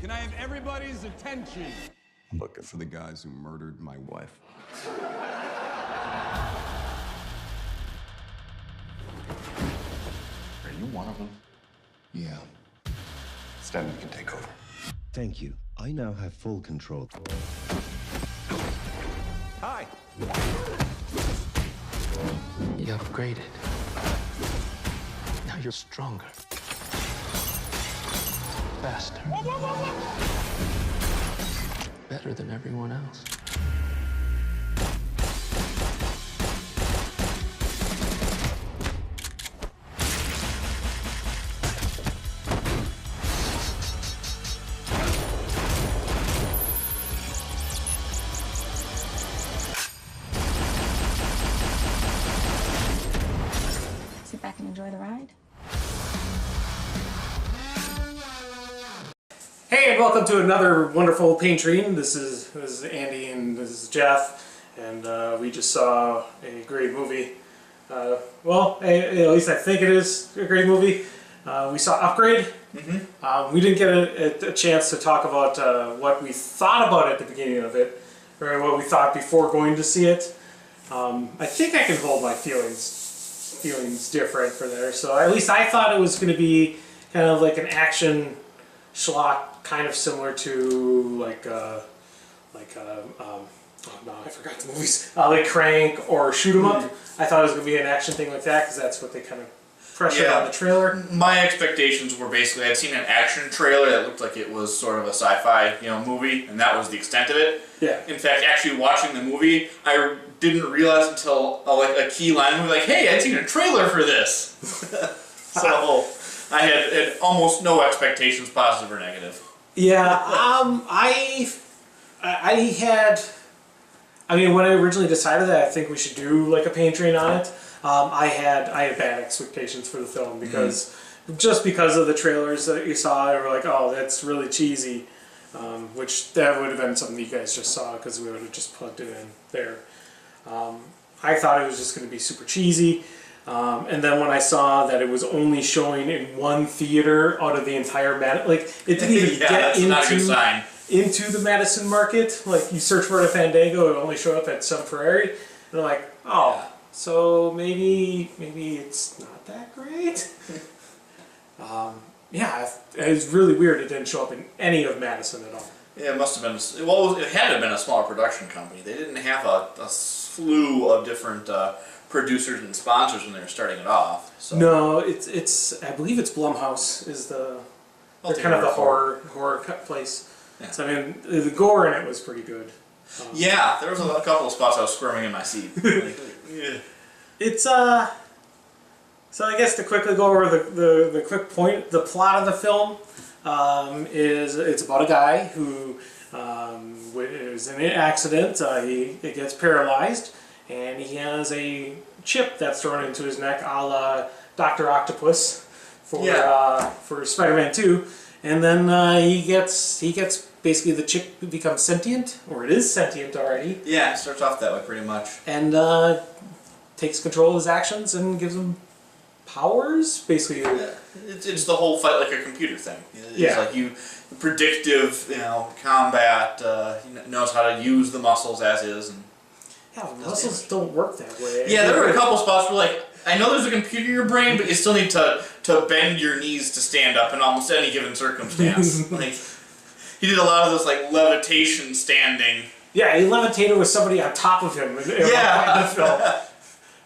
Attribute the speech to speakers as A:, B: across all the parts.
A: Can I have everybody's attention? I'm looking for the guys who murdered my wife.
B: Are you one of them?
A: Yeah. Stanley can take over.
C: Thank you. I now have full control.
A: Hi.
D: You upgraded. Now you're stronger. Faster. Better than everyone else.
E: Sit back and enjoy the ride.
F: Hey, and welcome to another wonderful Paintrine. This is Andy and this is Jeff, and we just saw a great movie. Well, at least I think it is a great movie. We saw Upgrade. We didn't get a chance to talk about what we thought about at the beginning of it, or what we thought before going to see it. I think I can hold my feelings different for there. So at least I thought it was going to be kind of like an action schlock, kind of similar to oh no, I forgot the movies. Like Crank or Shoot 'Em Up. I thought it was going to be an action thing like that because that's what they kind of pressured on the trailer.
B: My expectations were basically I'd seen an action trailer that looked like it was sort of a sci-fi, movie, and that was the extent of it.
F: Yeah.
B: In fact, actually watching the movie, I didn't realize until a key line was like, "Hey, I'd seen a trailer for this." So I had almost no expectations, positive or negative.
F: Yeah. I mean, when I originally decided that I think we should do like a Paintrine on it, I had bad expectations for the film because just because of the trailers that you saw, they were like, oh, that's really cheesy, which that would have been something you guys just saw because we would have just plugged it in there. I thought it was just going to be super cheesy, and then when I saw that it was only showing in one theater out of the entire it didn't even get
B: not a good sign.
F: Into the Madison market. Like, you search for it at Fandango, it only showed up at Sun Prairie. And I'm like, oh, so maybe it's not that great. Yeah, it was really weird it didn't show up in any of Madison at all.
B: Yeah, it must have been. Well, it had to have been a smaller production company. They didn't have a slew of different producers and sponsors when they were starting it off. So.
F: No, it's I believe it's Blumhouse is the kind of the horror place. Yeah. So I mean, the gore in it was pretty good.
B: Yeah, there was a couple of spots I was squirming in my seat. Yeah.
F: It's so I guess to quickly go over the quick point, the plot of the film is it's about a guy who is in an accident. He gets paralyzed, and he has a chip that's thrown into his neck, a la Dr. Octopus for Spider-Man 2. And then he gets basically the chip becomes sentient, or it is sentient already.
B: Yeah, it starts off that way pretty much.
F: And takes control of his actions and gives him powers, basically.
B: Yeah. It's the whole fight like a computer thing. It's like predictive, combat. He knows how to use the muscles as is. And
F: yeah, muscles don't work that way.
B: Yeah, there were a couple spots where like, I know there's a computer in your brain, but you still need to bend your knees to stand up in almost any given circumstance. Like, he did a lot of this like levitation standing. Yeah,
F: he levitated with somebody on top of him in the film.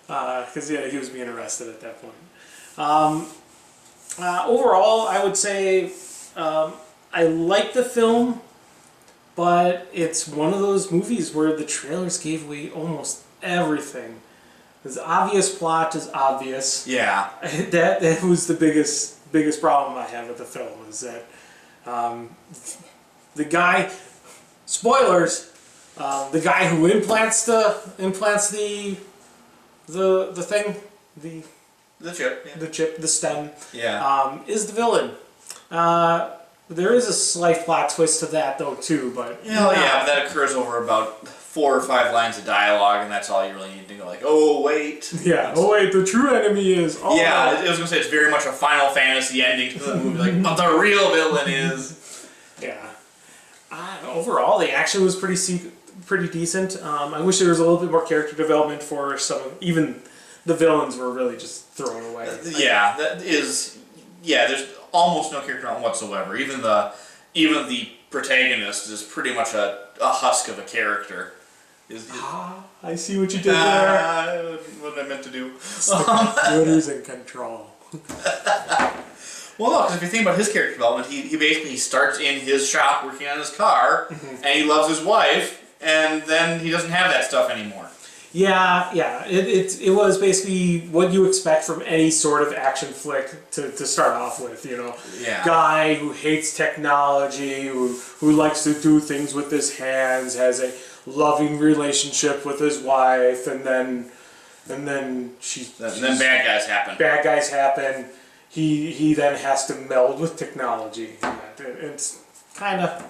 F: Because he was being arrested at that point. Overall, I would say I like the film, but it's one of those movies where the trailers gave away almost everything. The obvious plot is obvious.
B: Yeah.
F: That was the biggest problem I have with the film, is that the guy, spoilers, the guy who implants the thing,
B: the chip,
F: the chip, the stem, is the villain. There is a slight plot twist to that though too, but
B: but that occurs over about 4 or 5 lines of dialogue, and that's all you really need to go like, oh wait.
F: Yeah. Oh wait, the true enemy is. Oh,
B: yeah, I was gonna say it's very much a Final Fantasy ending to the movie, like, but the real villain is.
F: Yeah. Overall, the action was pretty decent. I wish there was a little bit more character development for even the villains were really just thrown away.
B: Yeah, there's almost no character on whatsoever. Even the protagonist is pretty much a husk of a character.
F: I see what you did there.
B: What I meant to do.
F: Computers in control.
B: Well, no, because if you think about his character development, he basically starts in his shop working on his car, and he loves his wife, and then he doesn't have that stuff anymore.
F: Yeah. It was basically what you expect from any sort of action flick to start off with, you know.
B: Yeah.
F: Guy who hates technology, who likes to do things with his hands, has a loving relationship with his wife, and then bad
B: guys happen.
F: Bad guys happen. He then has to meld with technology. It's kind of,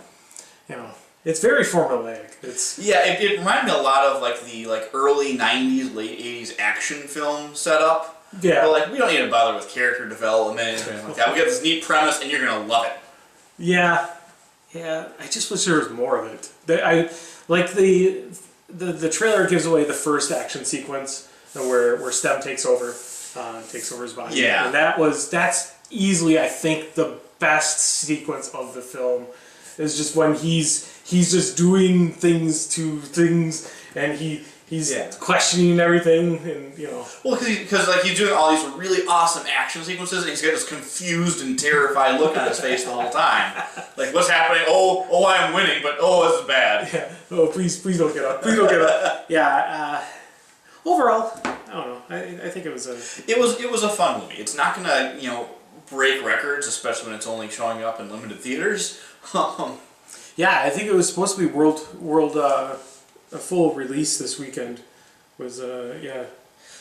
F: you know, it's very formulaic.
B: It reminded me a lot of like the early '90s, late '80s action film setup.
F: Yeah.
B: But we don't need to bother with character development or anything like that. We got this neat premise, and you're gonna love it.
F: Yeah. I just wish there was more of it. The trailer gives away the first action sequence where Stem takes over his body.
B: Yeah.
F: And that's easily, I think, the best sequence of the film. Is just when he's just doing things to things, and he's questioning everything, and you know.
B: Well, because he's doing all these really awesome action sequences, and he's got this confused and terrified look on his face the whole time. Like, what's happening? Oh, I'm winning, but this is bad.
F: Yeah. Oh, please don't get up. Please don't get up. Yeah. Overall, I don't know. I think it was a.
B: It was a fun movie. It's not gonna break records, especially when it's only showing up in limited theaters.
F: Yeah, I think it was supposed to be world a full release this weekend. Yeah.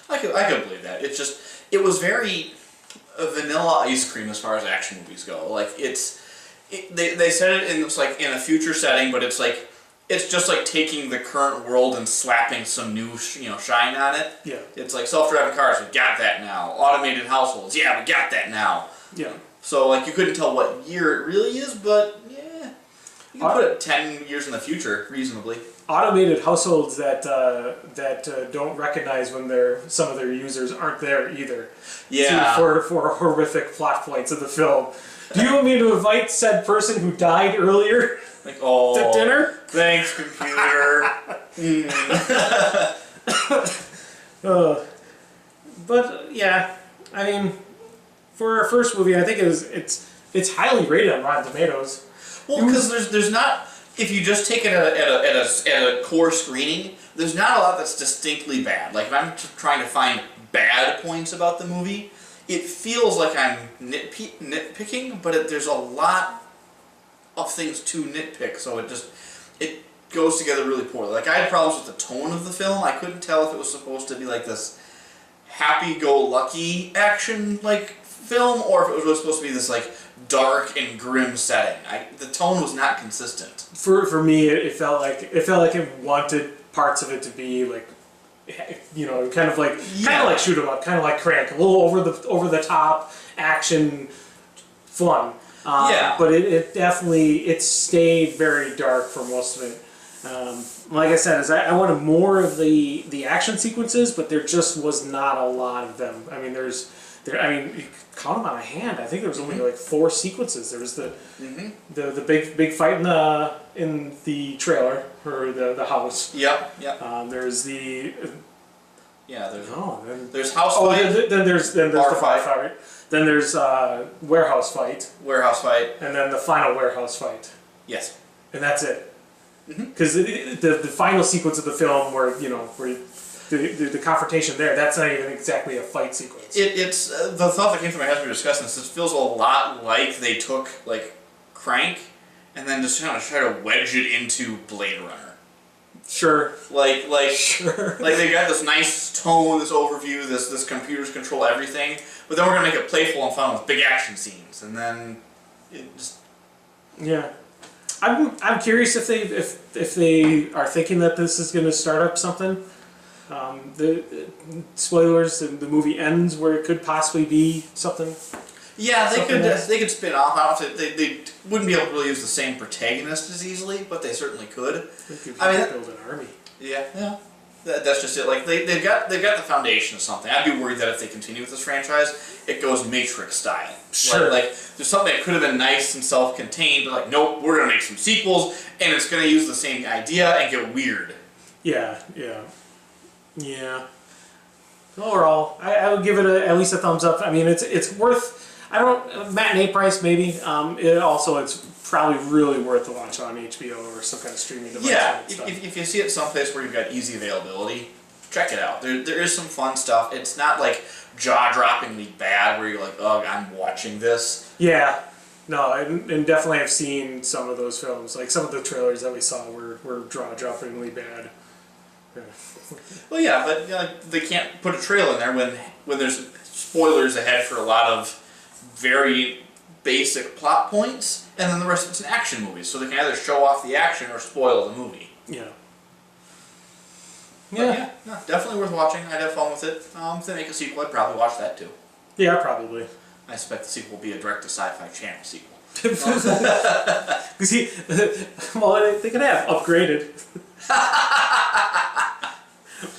B: I could believe that. It was very vanilla ice cream as far as action movies go. Like they said it in a future setting, but it's just like taking the current world and slapping some new shine on it.
F: Yeah.
B: It's like self-driving cars, we got that now. Automated households, yeah, we got that now.
F: Yeah.
B: So you couldn't tell what year it really is, but yeah, you can put it 10 years in the future reasonably.
F: Automated households that don't recognize when some of their users aren't there either.
B: Yeah.
F: For horrific plot points of the film. Do you want me to invite said person who died earlier to dinner?
B: Thanks, computer.
F: But yeah, I mean, for our first movie, I think it's highly rated on Rotten Tomatoes.
B: Well, because there's not, if you just take it at a core screening, there's not a lot that's distinctly bad. Like if I'm trying to find bad points about the movie, it feels like I'm nitpicking, but there's a lot of things to nitpick, so it goes together really poorly. Like I had problems with the tone of the film. I couldn't tell if it was supposed to be like this happy-go-lucky action film, or if it was supposed to be this dark and grim setting. The tone was not consistent. For
F: me, it felt like it wanted parts of it to be kind of like shoot 'em up, kind of like Crank, a little over the top action fun. But it definitely stayed very dark for most of it. Like I said, I wanted more of the action sequences, but there just was not a lot of them. I mean, you count them on a hand. I think there was only 4 sequences. There was the big fight in the trailer or the house.
B: Yep.
F: There's the
B: there's house fight.
F: Then there's the bar fight. Then there's warehouse fight. And then the final warehouse fight.
B: Yes.
F: And that's it. Because the final sequence of the film where the confrontation there, that's not even exactly a fight sequence.
B: It's the thought that came through my head as we were discussing this. It feels a lot like they took Crank and then just kind of try to wedge it into Blade Runner.
F: Sure.
B: Sure. They got this nice tone, this overview, this computers control everything, but then we're gonna make it playful and fun with big action scenes, and then it just.
F: Yeah. I'm curious if they are thinking that this is going to start up something. The spoilers, the movie ends where it could possibly be something.
B: Yeah,
F: something else?
B: they could spin off. I don't know if they wouldn't be able to really use the same protagonist as easily, but they certainly could.
F: They could
B: I mean,
F: build an army.
B: Yeah. That's just it. Like they've got the foundation of something. I'd be worried that if they continue with this franchise, it goes Matrix style.
F: Sure.
B: Like there's something that could have been nice and self-contained, but like nope, we're gonna make some sequels, and it's gonna use the same idea and get weird.
F: Yeah. Overall, I would give it at least a thumbs up. I mean, it's worth. I don't matinee price maybe. It's probably really worth to watch on HBO or some kind of streaming device.
B: Yeah, if you see it someplace where you've got easy availability, check it out. There is some fun stuff. It's not like jaw-droppingly bad where you're like, oh, I'm watching this.
F: Yeah. No, and definitely I've seen some of those films. Like some of the trailers that we saw were jaw-droppingly bad. Yeah.
B: Well, yeah, but you know, they can't put a trail in there when there's spoilers ahead for a lot of very basic plot points, and then the rest of it's an action movie, so they can either show off the action or spoil the movie.
F: Yeah.
B: Yeah, no, definitely worth watching. I'd have fun with it. If they make a sequel, I'd probably watch that too.
F: Yeah, probably.
B: I expect the sequel will be a direct-to-Sci-Fi Channel sequel.
F: See, well, they could have upgraded.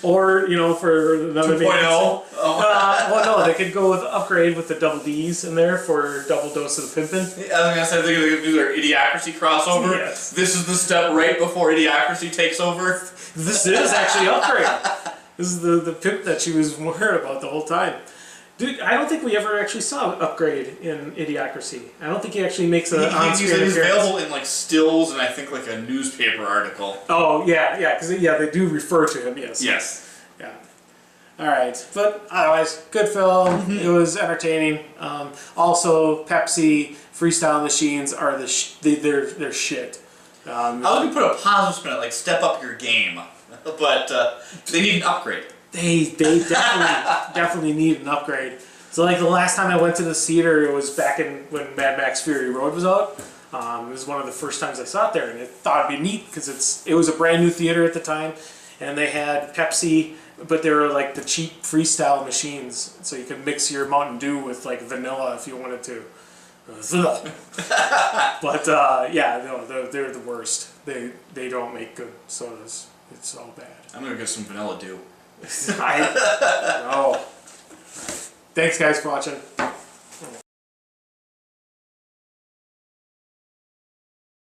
F: Or, for another
B: 2.0?
F: Well, no, they could go with upgrade with the double D's in there for double dose of the pimpin'.
B: I was going to say, they're going to do their Idiocracy crossover.
F: Yes.
B: This is the step right before Idiocracy takes over.
F: This is actually upgrade. This is the pimp that she was worried about the whole time. Dude, I don't think we ever actually saw Upgrade in Idiocracy. I don't think he actually makes a on-screen
B: He's
F: appearance.
B: available in like stills and I think like a newspaper article.
F: Oh, yeah, because they do refer to him, yes.
B: Yes.
F: Yeah. All right, but otherwise, good film. It was entertaining. Also, Pepsi freestyle machines are they're shit.
B: I would put a positive spin on it, like step up your game, but they need an upgrade.
F: They definitely need an upgrade. So like the last time I went to the theater, it was back when Mad Max Fury Road was out. It was one of the first times I saw it there, and I thought it'd be neat because it was a brand new theater at the time, and they had Pepsi, but they were like the cheap freestyle machines, so you could mix your Mountain Dew with like vanilla if you wanted to. But they're the worst. They don't make good sodas. It's all bad.
B: I'm gonna get some Vanilla Dew.
F: Thanks guys for watching.